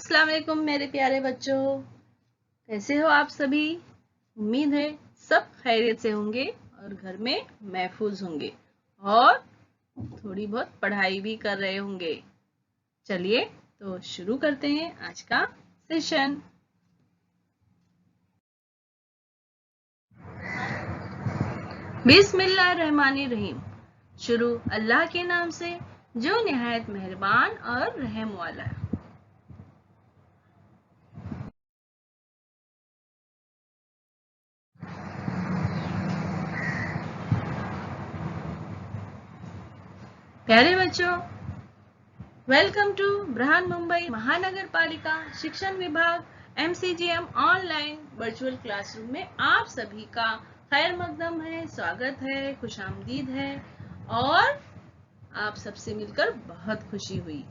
अस्सलाम वालेकुम मेरे प्यारे बच्चों, कैसे हो आप सभी। उम्मीद है सब खैरियत से होंगे और घर में महफूज होंगे और थोड़ी बहुत पढ़ाई भी कर रहे होंगे। चलिए तो शुरू करते हैं आज का सेशन। बिस्मिल्लाहिर्रहमानिर्रहीम। शुरू अल्लाह के नाम से जो निहायत मेहरबान और रहम वाला है। प्यारे बच्चों, वेलकम टू बृहन मुंबई महानगर पालिका शिक्षण विभाग MCGM ऑनलाइन वर्चुअल क्लासरूम में आप सभी का खैर मकदम है, स्वागत है, खुशामदीद है और आप सबसे मिलकर बहुत खुशी हुई।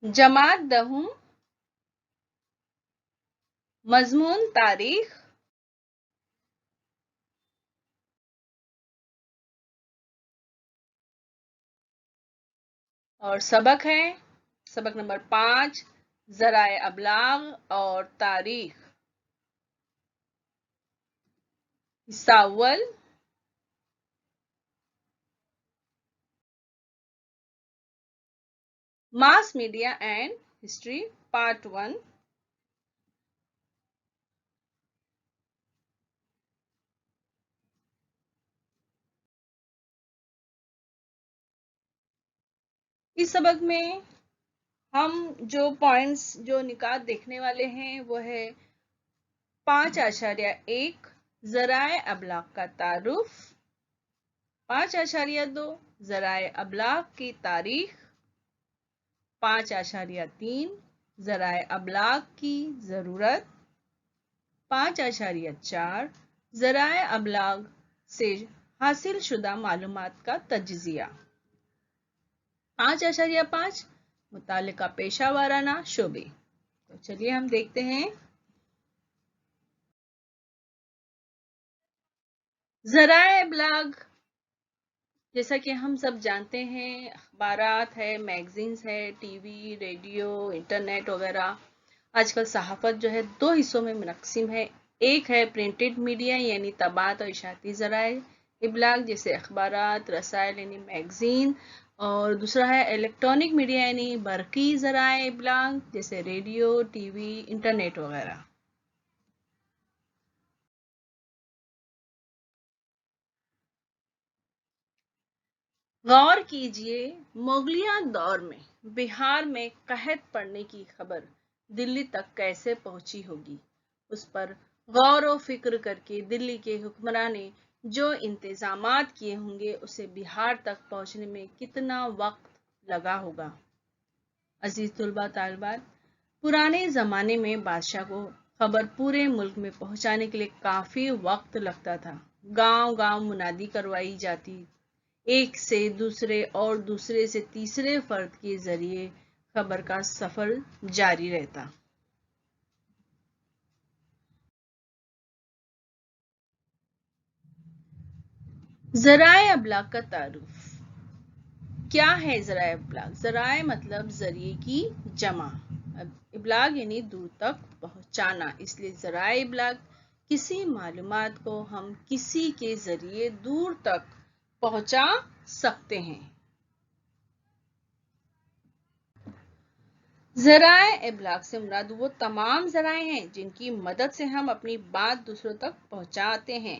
जमात दहुम, मजमून तारीख, और सबक है सबक नंबर 5 ज़राए अबलाग और तारीख। हिस्सा अव्वल, mass media and history part 1। इस सबक में हम जो पॉइंट्स जो निकात देखने वाले हैं वो है 5.1 ज़राए अबलाग का तारुफ, 5.2 ज़राए अबलाग की तारीख, 5.3 ज़राए अबलाग की ज़रूरत, 5.4 ज़राए अबलाग से हासिल शुदा मालूमात का तज्ज़िया, 5.5 मुतालिका पेशा वाराना शोबे। तो चलिए हम देखते हैं। ज़राए अबलाग जैसा कि हम सब जानते हैं, अखबारात है, मैगजीन्स है, टीवी, रेडियो, इंटरनेट वगैरह। आजकल सहाफत जो है 2 हिस्सों में मुनक़सिम है। एक है प्रिंटेड मीडिया यानी तबात और इशाती ज़राए इबलाग जैसे अखबारात, रसायल यानी मैगजीन, और दूसरा है इलेक्ट्रॉनिक मीडिया यानी बरक़ी ज़राए इबलाग जैसे रेडियो, टीवी, इंटरनेट वगैरह। गौर कीजिए, मुगलिया दौर में बिहार में कहत पड़ने की खबर दिल्ली तक कैसे पहुंची होगी। उस पर गौर व फिक्र करके दिल्ली के हुक्मरान ने जो इंतजामात किए होंगे उसे बिहार तक पहुंचने में कितना वक्त लगा होगा। अजीज तुलबा तालिबात, पुराने ज़माने में बादशाह को खबर पूरे मुल्क में पहुंचाने के लिए काफ़ी वक्त लगता था। गांव-गांव मुनादी करवाई जाती, एक से दूसरे और दूसरे से तीसरे फर्द के जरिए खबर का सफर जारी रहता। ज़राए अबलाग का तारुफ क्या है। ज़राए अबलाग, ज़राए मतलब जरिए की जमा, इबलाग यानी दूर तक पहुंचाना, इसलिए ज़राए इबलाग किसी मालूमात को हम किसी के जरिए दूर तक पहुंचा सकते हैं। ज़राए इबलाग से मुराद वो तमाम ज़राए हैं जिनकी मदद से हम अपनी बात दूसरों तक पहुंचाते हैं।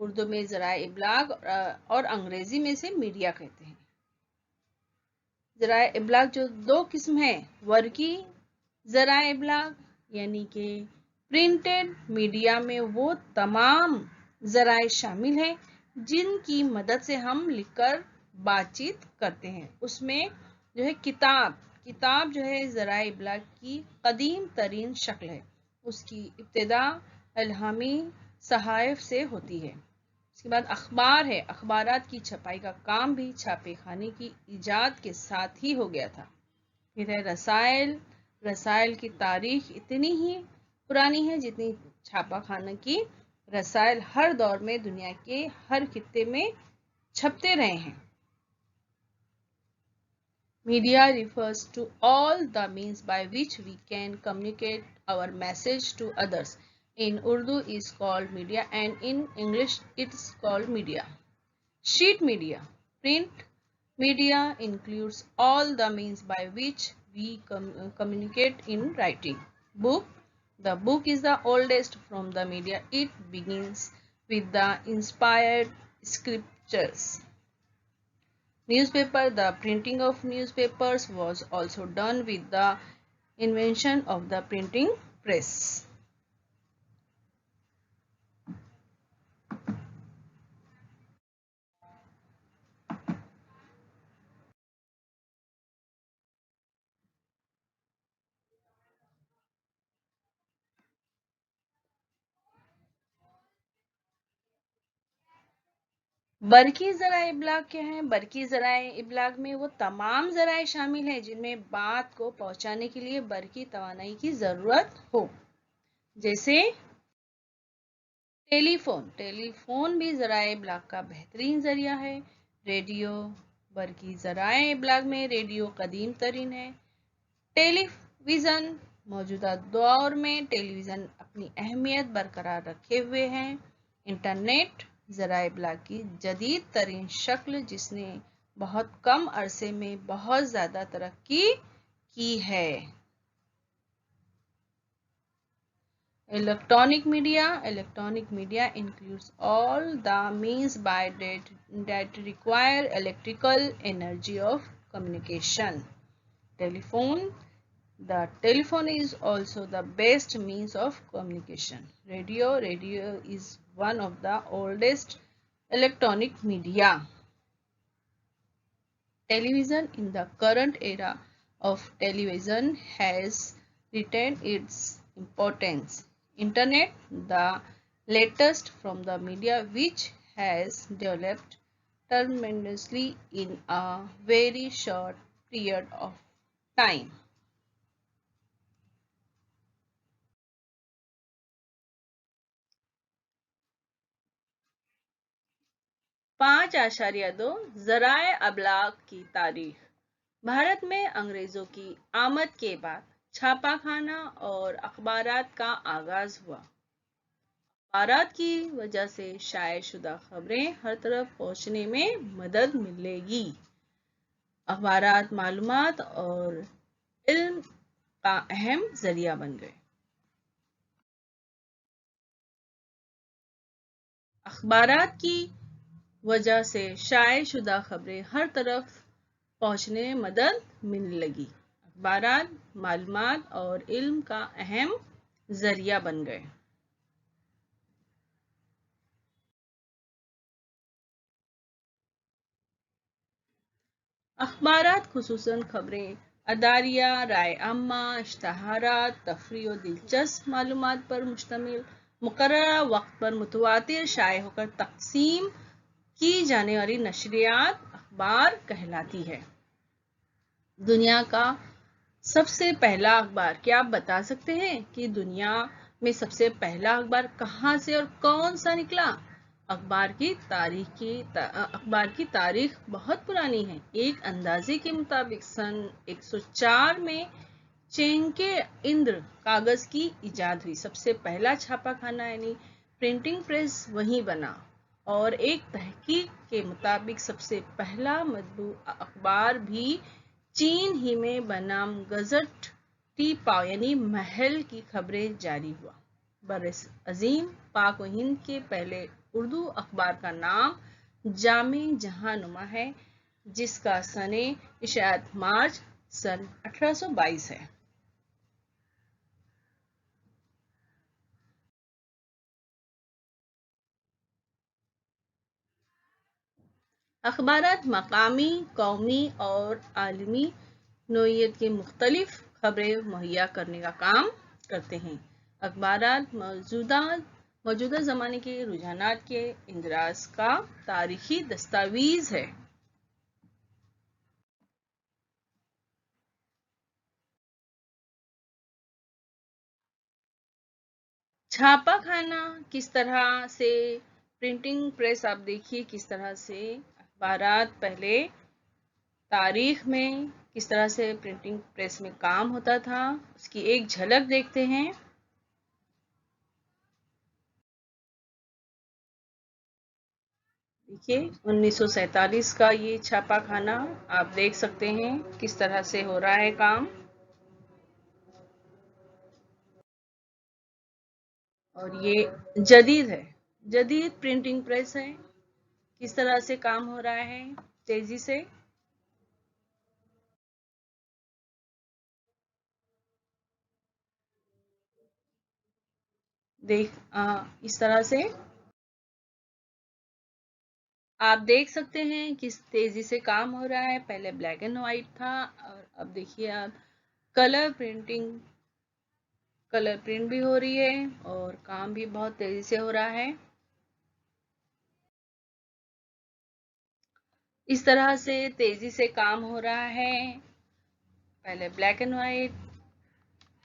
उर्दू में ज़राए इबलाग और अंग्रेजी में से मीडिया कहते हैं। ज़राए इबलाग जो 2 किस्म है, वर्की ज़राए इबलाग यानी कि प्रिंटेड मीडिया में वो तमाम ज़राए शामिल हैं जिनकी मदद से हम लिखकर बातचीत करते हैं। उसमें जो है किताब जो है ज़राए इबलाग की कदीम तरीन शक्ल है। उसकी इब्तिदा इल्हामी सहाइफ से होती है। उसके बाद अखबार है, अखबारात की छपाई का काम भी छापे खाने की इजाद के साथ ही हो गया था। फिर है रसायल की तारीख इतनी ही पुरानी है जितनी छापाखाना की रसायल हर दौर में दुनिया के हर खित्ते में छपते रहे हैं। Media refers to all the means by which we can communicate our message to others. In Urdu is called media and in English it's called media. Sheet media. Print media includes all the means by which we communicate in writing. Book. The book is the oldest from the media. It begins with the inspired scriptures. Newspaper. The printing of newspapers was also done with the invention of the printing press. 'बरकी ज़राए इब्लाग' क्या है? बरकी ज़राए इब्लाग में वो तमाम ज़राए शामिल हैं जिनमें बात को पहुंचाने के लिए बरकी तवानाई की ज़रूरत हो, जैसे टेलीफोन। टेलीफोन भी ज़राए इब्लाग का बेहतरीन ज़रिया है। रेडियो। बरकी ज़राए इब्लाग में रेडियो कदीम तरीन है। टेलीविज़न। मौजूदा दौर में टेलीविज़न अपनी अहमियत बरकरार रखे हुए हैं। इंटरनेट ज़राए इब्लाग की जदीद तरीन शक्ल जिसने बहुत कम अरसे में बहुत ज़्यादा तरक्की की है। Electronic media. Electronic media includes all the means by that require electrical energy of communication. Telephone. The telephone is also the best means of communication. Radio. Radio is one of the oldest electronic media. Television. In the current era of television has retained its importance. Internet, the latest from the media which has developed tremendously in a very short period of time. पाँच आशार्य दो ज़राए अबलाग की तारीख। भारत में अंग्रेजों की आमद के बाद छापाखाना और अखबारात का आगाज हुआ। अखबारात की वजह से शाये शुदा खबरें हर तरफ पहुंचने में मदद मिलेगी। अखबारात मालूमात और इल्म का अहम जरिया बन गए। अखबारात की वजह से शाये शुदा खबरें हर तरफ पहुंचने में मदद मिलने लगी। अखबारात मालूमात और इल्म का अहम जरिया बन गए। अखबारात खुसूसन खबरें, अदारिया, राय अम्मा, इश्तहारात, तफरी और दिलचस्प मालूमात पर मुश्तमिल मुकर्ररा वक्त पर मुतवातिर शाये होकर तक़सीम की जाने वाली नशरियात अखबार कहलाती है। दुनिया का सबसे पहला अखबार। क्या आप बता सकते हैं कि दुनिया में सबसे पहला अखबार कहाँ से और कौन सा निकला? अखबार की तारीख बहुत पुरानी है। एक अंदाजे के मुताबिक सन 104 में चेंगे इंद्र कागज की इजाद हुई। सबसे पहला छापाखाना यानी प्रिंटिंग प्रेस वहीं बना और एक तहकीक के मुताबिक सबसे पहला मतबू अखबार भी चीन ही में बनाम गजट टी पाव यानी महल की खबरें जारी हुआ। बर-ए-अजीम पाक व हिंद के पहले उर्दू अखबार का नाम जामे जहांनुमा है जिसका सने इशाअत मार्च सन 1822 है। अखबारात मकामी, कौमी और आलमी नोयत के मुख्तलिफ खबरें मुहैया करने का काम करते हैं। अखबारात मौजूदा ज़माने के रुझानात के इंदराज का तारीखी दस्तावेज़ है। छापा खाना किस तरह से, प्रिंटिंग प्रेस आप देखिए किस तरह से अखबारात पहले तारीख में किस तरह से प्रिंटिंग प्रेस में काम होता था, उसकी एक झलक देखते हैं। देखिए 1947 का ये छापा खाना आप देख सकते हैं किस तरह से हो रहा है काम। और ये जदीद है, जदीद प्रिंटिंग प्रेस है, किस तरह से काम हो रहा है तेजी से। इस तरह से आप देख सकते हैं किस तेजी से काम हो रहा है। पहले ब्लैक एंड व्हाइट था और अब देखिए आप कलर प्रिंट भी हो रही है और काम भी बहुत तेजी से हो रहा है। इस तरह से तेजी से काम हो रहा है, पहले ब्लैक एंड व्हाइट,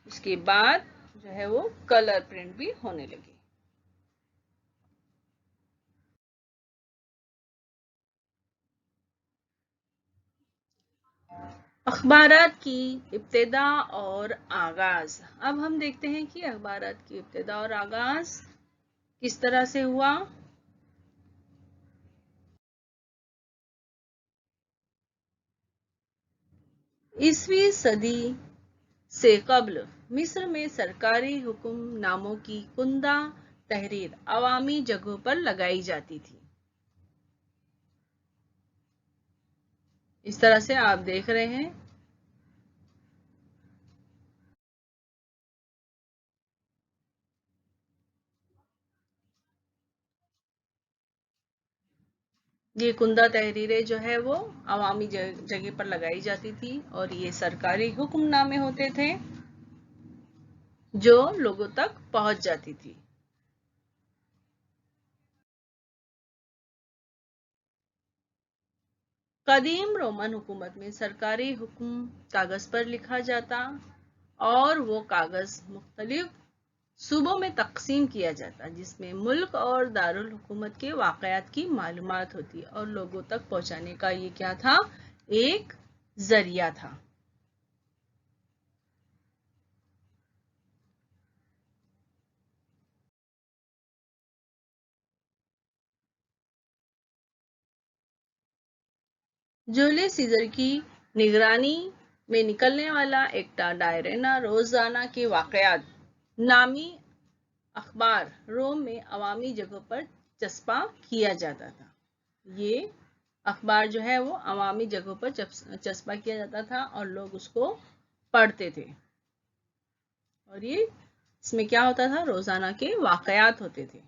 उसके बाद जो है वो कलर प्रिंट भी होने लगी। अखबारात की इब्तिदा और आगाज। अब हम देखते हैं कि अखबारात की इब्तिदा और आगाज किस तरह से हुआ। ईसवीं सदी से कब्ल मिस्र में सरकारी हुक्मनामों की कुंदा तहरीर अवामी जगहों पर लगाई जाती थी। इस तरह से आप देख रहे हैं। ये कुंदा तहरीरें जो है वो अवामी जगह पर लगाई जाती थी और ये सरकारी हुक्मनामे होते थे जो लोगों तक पहुंच जाती थी। कदीम रोमन हुकूमत में सरकारी हुक्म कागज पर लिखा जाता और वो कागज मुख्तलिफ सूबों में तकसीम किया जाता, जिसमें मुल्क और दारुल हुकूमत के वाक़यात की मालूमात होती और लोगों तक पहुंचाने का ये क्या था, एक जरिया था। जूलियस सीजर की निगरानी में निकलने वाला एकटा डायरेना रोजाना के वाक़यात नामी अखबार रोम में अवामी जगहों पर चस्पा किया जाता था। ये अखबार जो है वो अवामी जगहों पर चस्पा किया जाता था और लोग उसको पढ़ते थे। और ये इसमें क्या होता था, रोजाना के वाक़यात होते थे।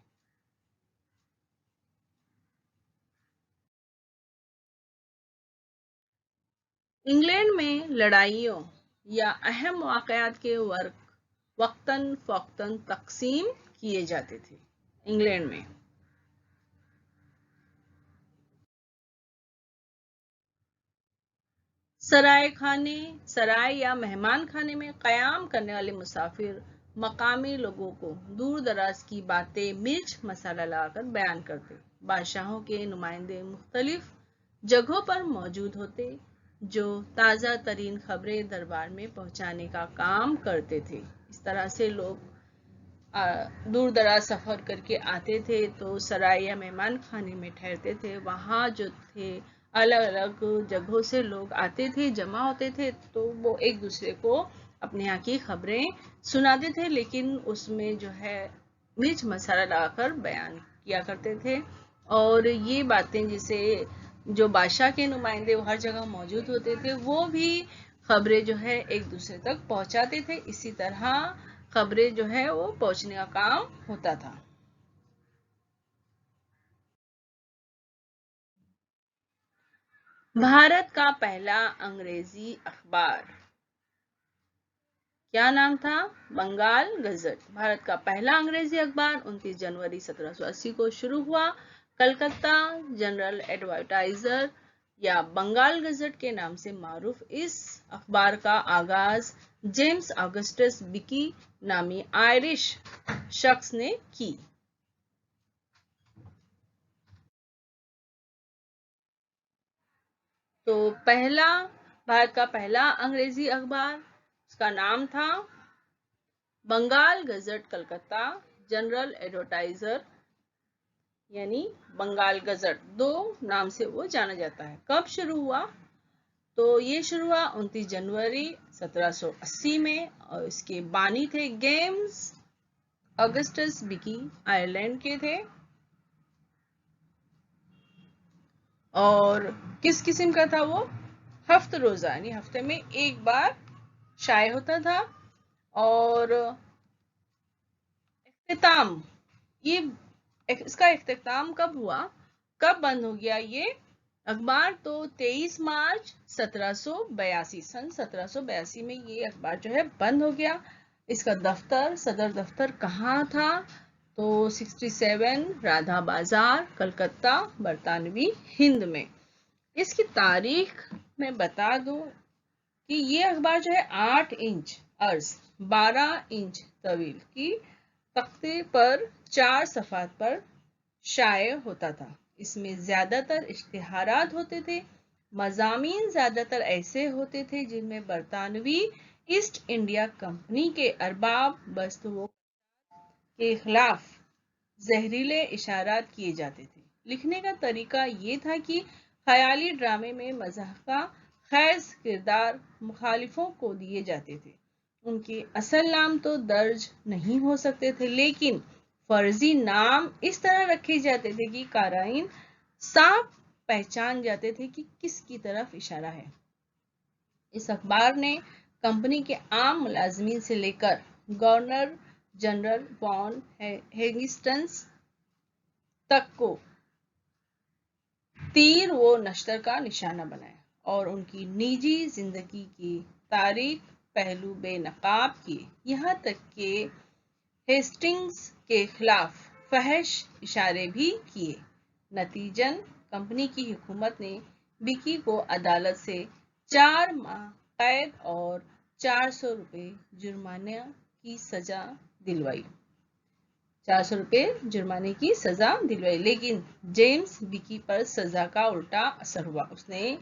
इंग्लैंड में लड़ाइयों या अहम वाक़यात के वक्तन फ़ौक्तन तक़सीम किए जाते थे। इंग्लैंड में सराय या मेहमान खाने में क़याम करने वाले मुसाफिर मकामी लोगों को दूर दराज की बातें मिर्च मसाला लगाकर बयान करते। बादशाहों के नुमाइंदे मुख्तलिफ जगहों पर मौजूद होते जो ताज़ा तरीन खबरें दरबार में पहुंचाने का काम करते थे। इस तरह से लोग दूर दराज सफ़र करके आते थे तो सराय या मेहमान खाने में ठहरते थे। वहाँ जो थे अलग अलग जगहों से लोग आते थे, जमा होते थे, तो वो एक दूसरे को अपने यहाँ की खबरें सुनाते थे, लेकिन उसमें जो है मिर्च मसाला लगाकर बयान किया करते थे। और ये बातें जिसे जो बादशाह के नुमाइंदे हर जगह मौजूद होते थे वो भी खबरें जो है एक दूसरे तक पहुंचाते थे। इसी तरह खबरें जो है वो पहुंचने का काम होता था। भारत का पहला अंग्रेजी अखबार क्या नाम था, बंगाल गजट। भारत का पहला अंग्रेजी अखबार 29 जनवरी 1780 को शुरू हुआ। कलकत्ता जनरल एडवर्टाइजर या बंगाल गजट के नाम से मारूफ इस अखबार का आगाज जेम्स ऑगस्टस बिकी नामी आयरिश शख्स ने की। तो भारत का पहला अंग्रेजी अखबार, उसका नाम था Bengal gazette Calcutta general advertiser, यानी बंगाल गजट, दो नाम से वो जाना जाता है। कब शुरू हुआ? तो ये शुरू हुआ 29 जनवरी 1780 में, और इसके बानी थे जेम्स ऑगस्टस बिकी, आयरलैंड के थे। और किस किस्म का था वो? हफ्ते रोजा, यानी हफ्ते में एक बार शाये होता था। और इख्तिताम, ये इसका इख्तिताम कब हुआ, कब बंद हो गया ये अखबार? तो 23 मार्च 1782, सन 1782 में ये अखबार जो है बंद हो गया। इसका दफ्तर, सदर दफ्तर कहाँ था? तो 67 राधा बाजार, कलकत्ता, बरतानवी हिंद में। इसकी तारीख मैं बता दूं कि ये अखबार जो है 8 इंच अर्ज 12 इंच तवील की तख्ते पर 4 सफ़ात पर शाये होता था। इसमें ज्यादातर इश्तिहारात होते थे। मज़ामीन ज्यादातर ऐसे होते थे जिनमें बरतानवी ईस्ट इंडिया कंपनी के अरबाब बस्तुओं के खिलाफ जहरीले इशारात किए जाते थे। लिखने का तरीका ये था कि ख्याली ड्रामे में मज़ाक़ा खैज किरदार मुखालिफों को दिए जाते थे। उनके असल नाम तो दर्ज नहीं हो सकते थे, लेकिन फर्जी नाम इस तरह रखे जाते थे कि काराइन साफ पहचान जाते थे कि किसकी तरफ इशारा है। इस अखबार ने कंपनी के आम मुलाजमीन से लेकर गवर्नर जनरल वॉन हेगिस्टन्स तक को तीर व नश्तर का निशाना बनाया और उनकी निजी जिंदगी की तारीख पहलू बेनकाब किए। यहाँ तक कि हेस्टिंग्स के खिलाफ फहश इशारे भी किए। नतीजन कंपनी की हुकूमत ने बिकी को अदालत से 4 माह कैद और 400 रुपये जुर्माने की सजा दिलवाई। 400 रुपये जुर्माने की सजा दिलवाई, लेकिन जेम्स बिकी पर सजा का उल्टा असर हुआ। उसने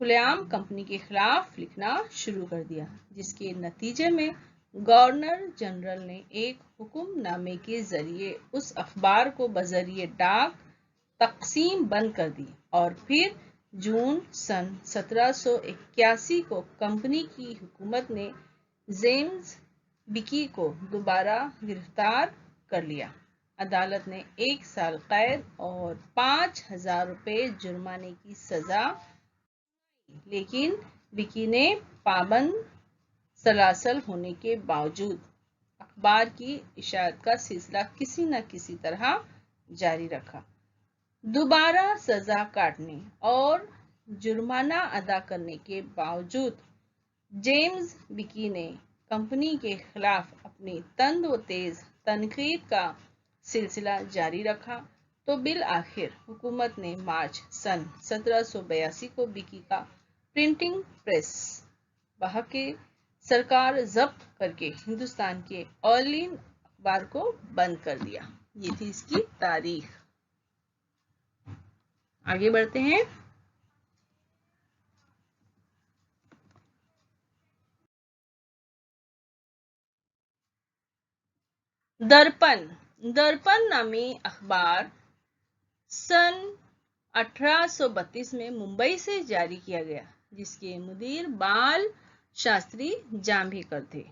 खुलेआम कंपनी के खिलाफ लिखना शुरू कर दिया, जिसके नतीजे में गवर्नर जनरल ने एक हुक्मनामे के जरिए उस अखबार को बजरिए डाक तकसीम बंद कर दी। और फिर जून सन 1781 को कंपनी की हुकूमत ने जेम्स बिकी को दोबारा गिरफ्तार कर लिया। अदालत ने 1 साल कैद और 5000 रुपये जुर्माने की सजा, लेकिन बिकी ने पाबंद सलासल होने के बावजूद अखबार की इशाअत का सिलसिला किसी न किसी तरह जारी रखा। दोबारा सजा काटने और जुर्माना अदा करने के बावजूद जेम्स बिकी ने कंपनी के खिलाफ अपनी तंद व तेज तनकीद का सिलसिला जारी रखा। तो बिल आखिर हुकूमत ने मार्च सन 1782 को बिकी का प्रिंटिंग प्रेस बहके सरकार जब्त करके हिंदुस्तान के ऑनलाइन अखबार को बंद कर दिया। ये थी इसकी तारीख। आगे बढ़ते हैं। दर्पण नामी अखबार सन 1832 में मुंबई से जारी किया गया, जिसके मुदीर बाल शास्त्री जांभेकर थे।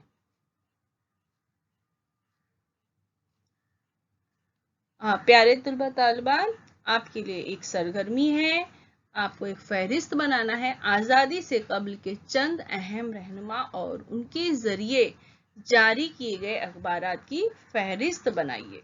प्यारे तलबा तालिबान, आपके लिए एक सरगर्मी है। आपको एक फहरिस्त बनाना है आज़ादी से कबल के चंद अहम रहनुमा और उनके जरिए जारी किए गए अखबारात की फहरिस्त बनाइए।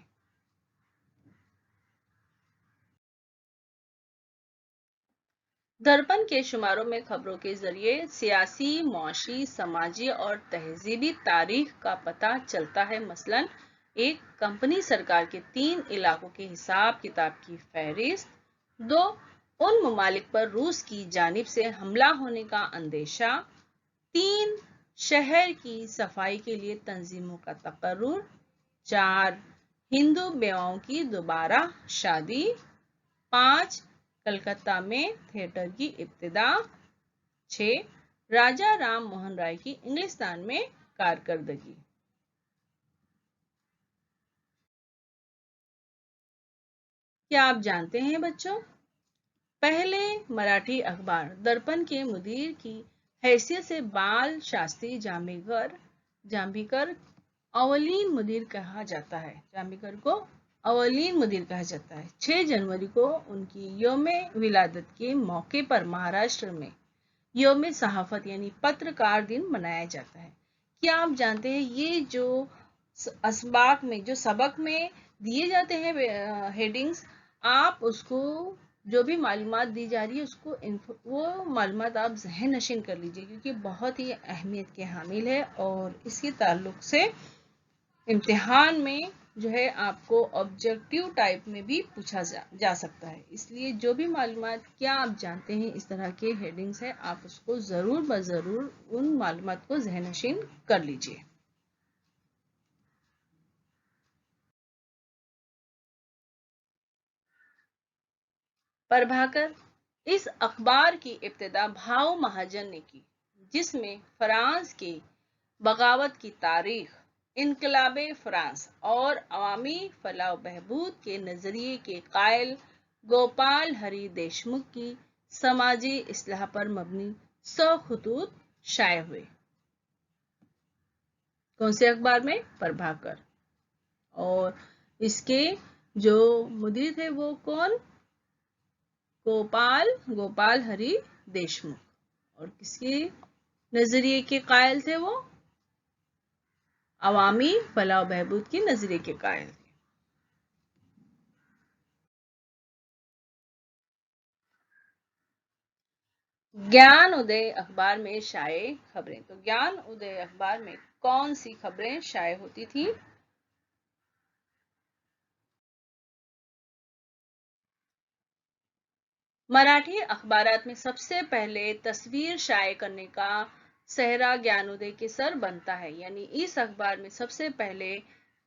दर्पण के शुमारों में खबरों के जरिए सियासी, मौशी, समाजी और तहजीबी तारीख का पता चलता है। मसलन एक कंपनी सरकार के 3 इलाकों के हिसाब किताब की फहरिस्त, 2 उन ममालिक पर रूस की जानिब से हमला होने का अंदेशा, 3 शहर की सफाई के लिए तंजीमों का तकर्रुर, 4 हिंदू बेवाओं की दोबारा शादी, 5 कलकत्ता में थिएटर की इब्तिदा, 6 राजा राम मोहन राय की इंग्लिस्तान में कारकर्दगी। क्या आप जानते हैं बच्चों, पहले मराठी अखबार दर्पण के मुदीर की हैसियत से बाल शास्त्री जाम्बीकर अवलीन मुदीर कहा जाता है। जाम्बीकर को अवलीन मुदीर कहा जाता है। 6 जनवरी को उनकी यौम विलादत के मौके पर महाराष्ट्र में यौम सहाफत यानी पत्रकार दिन मनाया जाता है। क्या आप जानते हैं ये जो असबाक में जो सबक में दिए जाते हैं हेडिंग्स, आप उसको जो भी मालूमात दी जा रही है उसको वो मालूमात आप ज़हन नशीन कर लीजिए, क्योंकि बहुत ही अहमियत के हामिल है और इसके ताल्लुक से इम्तिहान में जो है आपको ऑब्जेक्टिव टाइप में भी पूछा जा सकता है। इसलिए जो भी मालूमात क्या आप जानते हैं इस तरह के हेडिंग्स है, आप उसको ज़रूर ब-ज़रूर उन मालूमात को ज़हन नशीन कर लीजिए। प्रभाकर, इस अखबार की इब्तिदा भाऊ महाजन ने की, जिसमें फ्रांस के बगावत की तारीख, इनकलाबे फ्रांस और अवामी फलाह बहबूद के नजरिए के कायल गोपाल हरि देशमुख की समाजी इस्लाह पर मबनी 100 खतूत शाये हुए। कौन से अखबार में? प्रभाकर। और इसके जो मुदीर थे वो कौन? गोपाल हरि देशमुख। और किसके नजरिए के कायल थे वो? अवामी फलाह बहबूद के नजरिए के कायल थे। ज्ञान उदय अखबार में शाये खबरें। तो ज्ञान उदय अखबार में कौन सी खबरें शाये होती थी? मराठी अखबारात में सबसे पहले तस्वीर शाये करने का सहरा ज्ञानोदय के सर बनता है, यानी इस अखबार में सबसे पहले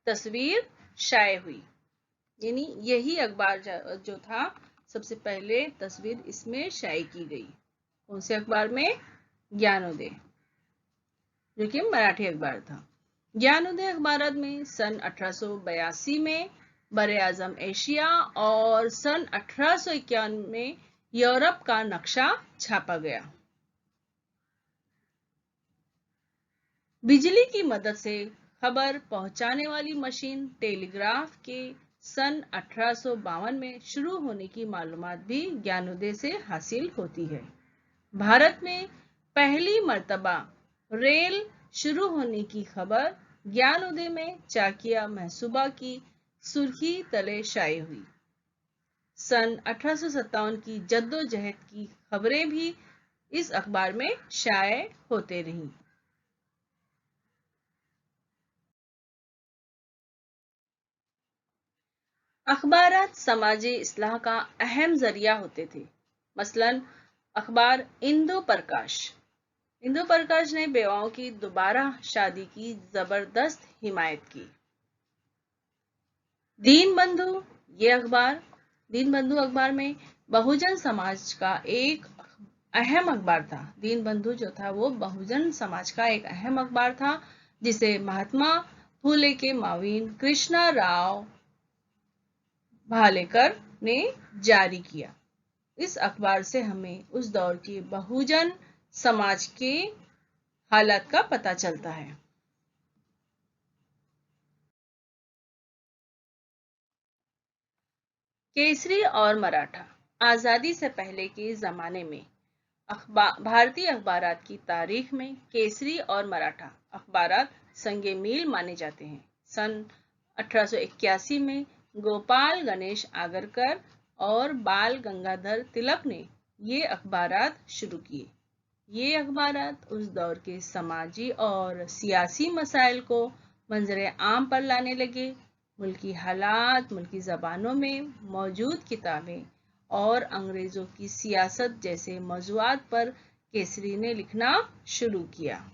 तस्वीर शाये हुई, यानी यही अखबार जो था सबसे पहले तस्वीर इसमें शाये की गई। कौन से अखबार में? ज्ञानोदय, जो कि मराठी अखबार था। ज्ञानोदय अखबारात में सन 1882 में बरे आजम एशिया और सन 1851 में यूरोप का नक्शा छापा गया। बिजली की मदद से खबर पहुंचाने वाली मशीन टेलीग्राफ के सन 1852 में शुरू होने की मालूमात भी ज्ञानोदय से हासिल होती है। भारत में पहली मर्तबा रेल शुरू होने की खबर ज्ञानोदय में चाकिया महसूबा की सुर्खी तले शाये हुई। सन 1857 की जद्दोजहद की खबरें भी इस अखबार में शाये होते रहीं। अखबारात समाजी इस्लाह का अहम जरिया होते थे। मसलन अखबार इंदु प्रकाश ने बेवाओं की दोबारा शादी की जबरदस्त हिमायत की। दीन बंधु अखबार में बहुजन समाज का एक अहम अखबार था। दीन बंधु जो था वो बहुजन समाज का एक अहम अखबार था, जिसे महात्मा फूले के मावीन कृष्णा राव भालेकर ने जारी किया। इस अखबार से हमें उस दौर के बहुजन समाज के हालात का पता चलता है। केसरी और मराठा। आजादी से पहले के जमाने में भारतीय अखबारात की तारीख में केसरी और मराठा अखबारात संगे मील माने जाते हैं। सन 1881 में गोपाल गणेश आगरकर और बाल गंगाधर तिलक ने ये अखबारात शुरू किए। ये अखबारात उस दौर के समाजी और सियासी मसाइल को मंजरे आम पर लाने लगे। मुल्की हालात, मुल्की ज़बानों में मौजूद किताबें और अंग्रेज़ों की सियासत जैसे मौज़ूआत पर केसरी ने लिखना शुरू किया।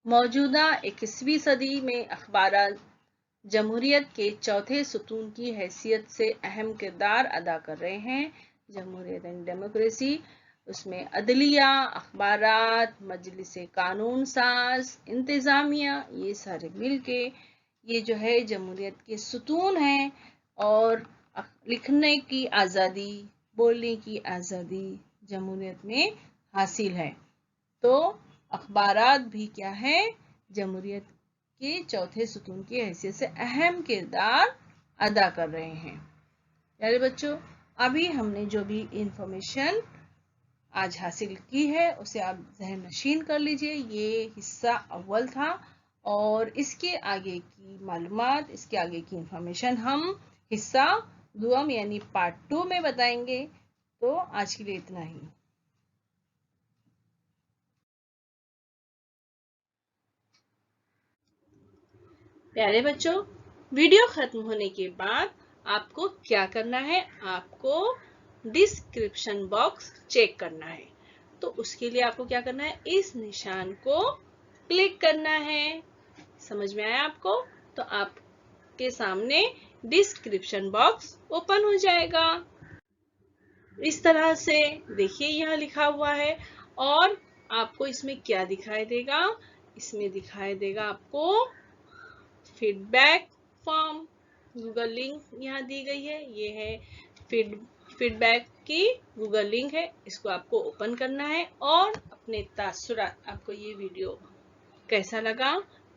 मौजूदा 21वीं सदी में अखबारात जमहूरियत के चौथे सुतून की हैसियत से अहम किरदार अदा कर रहे हैं। जमहूरियत एंड डेमोक्रेसी, उसमें अदलिया, अखबारात, मजलिस कानून साज, इंतज़ामिया, ये सारे मिल के ये जो है जमहूरियत के सुतून हैं। और लिखने की आज़ादी, बोलने की आज़ादी जमहूरियत में हासिल है। तो अखबारात भी क्या है, जमहूरियत के चौथे सुतून की हैसियत से अहम किरदार अदा कर रहे हैं। प्यारे बच्चों, अभी हमने जो भी इंफॉर्मेशन आज हासिल की है उसे आप ज़हन नशीन कर लीजिए। ये हिस्सा अव्वल था और इसके आगे की मालूमात, इसके आगे की इंफॉर्मेशन हम हिस्सा दुआम यानी पार्ट 2 में बताएंगे। तो आज के लिए इतना ही। प्यारे बच्चों, वीडियो खत्म होने के बाद आपको क्या करना है, आपको डिस्क्रिप्शन बॉक्स चेक करना है। तो उसके लिए आपको क्या करना है, इस निशान को क्लिक करना है। समझ में आया आपको? तो आपके सामने डिस्क्रिप्शन बॉक्स ओपन हो जाएगा। इस तरह से देखिए, यहाँ लिखा हुआ है और आपको इसमें क्या दिखाई देगा, इसमें दिखाई देगा आपको फीडबैक फॉर्म। गूगल लिंक यहाँ दी गई है, ये है फीडबैक की गूगल लिंक है। इसको आपको ओपन करना है और अपने तासुरात, आपको ये वीडियो कैसा लगा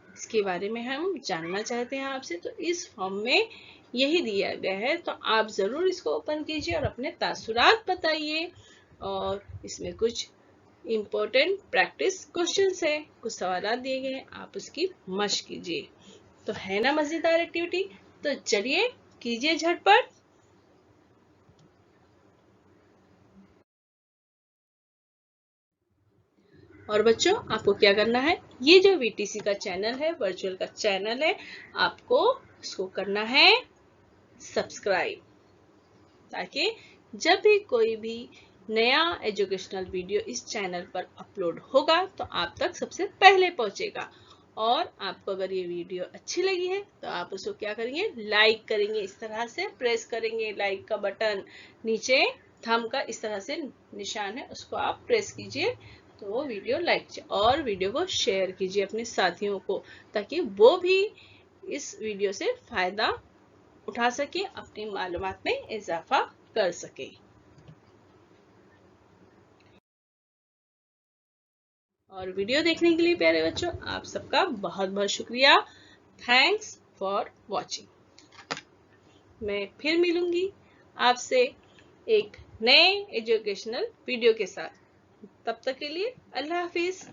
इसके बारे में हम जानना चाहते हैं आपसे। तो इस फॉर्म में यही दिया गया है, तो आप जरूर इसको ओपन कीजिए और अपने तासुरात बताइए। और इसमें कुछ इम्पोर्टेंट प्रैक्टिस क्वेश्चंस है, कुछ सवाल दिए गए हैं, आप उसकी मशक कीजिए। तो है ना मजेदार एक्टिविटी? तो चलिए कीजिए झटपट। और बच्चों, आपको क्या करना है, ये जो वीटीसी का चैनल है, वर्चुअल का चैनल है, आपको इसको करना है सब्सक्राइब, ताकि जब भी कोई भी नया एजुकेशनल वीडियो इस चैनल पर अपलोड होगा तो आप तक सबसे पहले पहुंचेगा। और आपको अगर ये वीडियो अच्छी लगी है तो आप उसको क्या करेंगे, लाइक करेंगे। इस तरह से प्रेस करेंगे लाइक का बटन, नीचे थंब का इस तरह से निशान है, उसको आप प्रेस कीजिए तो वो वीडियो लाइक कीजिए। और वीडियो को शेयर कीजिए अपने साथियों को, ताकि वो भी इस वीडियो से फायदा उठा सके, अपनी मालूमात में इजाफा कर सके। और वीडियो देखने के लिए प्यारे बच्चों आप सबका बहुत बहुत शुक्रिया। Thanks for watching. मैं फिर मिलूंगी आपसे एक नए एजुकेशनल वीडियो के साथ। तब तक के लिए अल्लाह हाफिज।